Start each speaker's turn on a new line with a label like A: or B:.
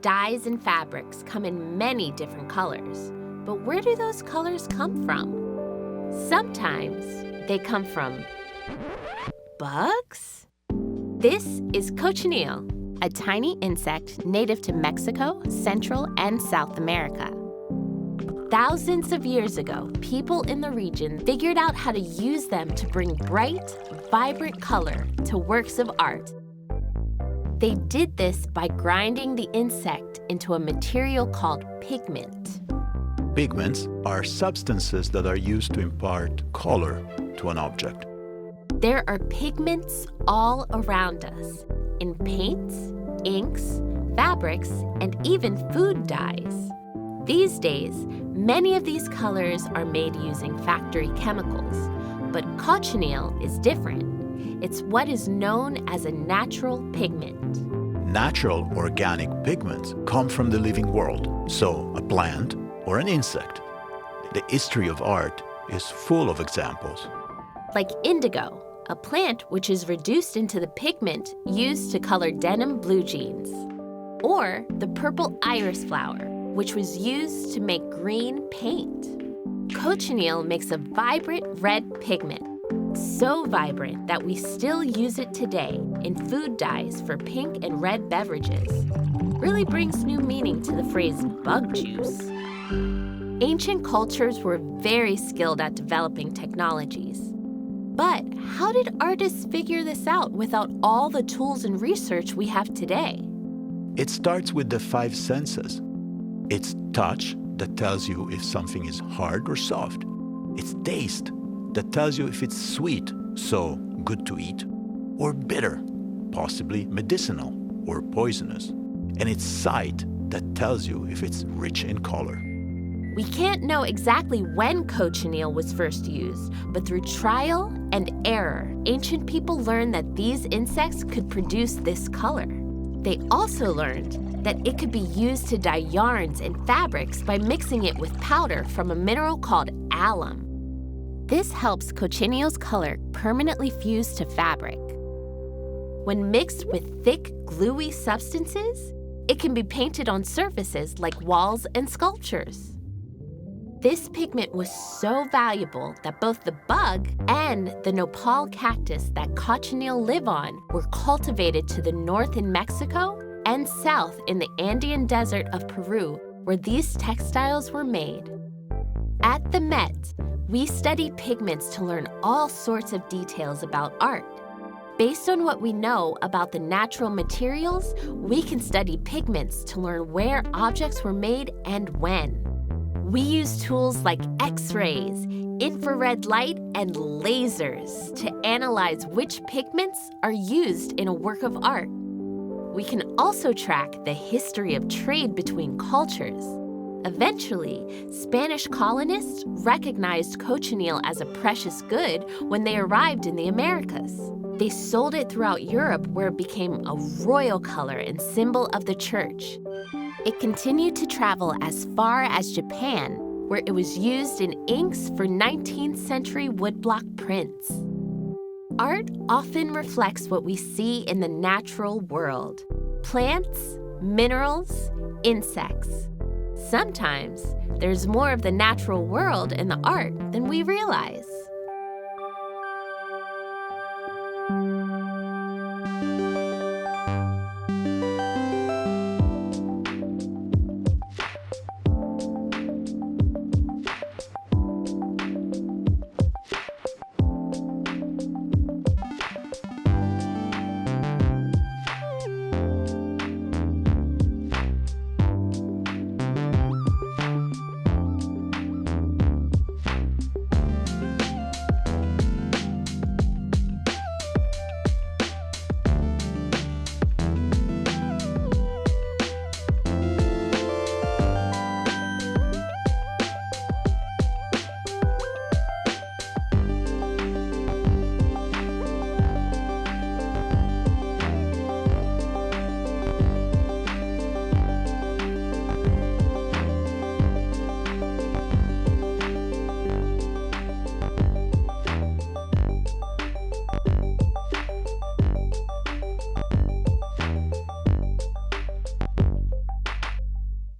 A: Dyes and fabrics come in many different colors. But where do those colors come from? Sometimes they come from bugs? This is cochineal, a tiny insect native to Mexico, Central, and South America. Thousands of years ago, people in the region figured out how to use them to bring bright, vibrant color to works of art. They did this by grinding the insect into a material called pigment.
B: Pigments are substances that are used to impart color to an object.
A: There are pigments all around us, in paints, inks, fabrics, and even food dyes. These days, many of these colors are made using factory chemicals, but cochineal is different. It's what is known as a natural pigment.
B: Natural organic pigments come from the living world, so a plant or an insect. The history of art is full of examples.
A: Like indigo, a plant which is reduced into the pigment used to color denim blue jeans. Or the purple iris flower, which was used to make green paint. Cochineal makes a vibrant red pigment, so vibrant that we still use it today in food dyes for pink and red beverages. Really brings new meaning to the phrase bug juice. Ancient cultures were very skilled at developing technologies. But how did artists figure this out without all the tools and research we have today?
B: It starts with the five senses. It's touch that tells you if something is hard or soft. It's taste that tells you if it's sweet, so good to eat, or bitter, possibly medicinal or poisonous. And it's sight that tells you if it's rich in color.
A: We can't know exactly when cochineal was first used, but through trial and error, ancient people learned that these insects could produce this color. They also learned that it could be used to dye yarns and fabrics by mixing it with powder from a mineral called alum. This helps cochineal's color permanently fuse to fabric. When mixed with thick, gluey substances, it can be painted on surfaces like walls and sculptures. This pigment was so valuable that both the bug and the nopal cactus that cochineal live on were cultivated to the north in Mexico and south in the Andean desert of Peru, where these textiles were made. At the Met, we study pigments to learn all sorts of details about art. Based on what we know about the natural materials, we can study pigments to learn where objects were made and when. We use tools like X-rays, infrared light, and lasers to analyze which pigments are used in a work of art. We can also track the history of trade between cultures. Eventually, Spanish colonists recognized cochineal as a precious good when they arrived in the Americas. They sold it throughout Europe, where it became a royal color and symbol of the church. It continued to travel as far as Japan, where it was used in inks for 19th century woodblock prints. Art often reflects what we see in the natural world: plants, minerals, insects. Sometimes there's more of the natural world in the art than we realize.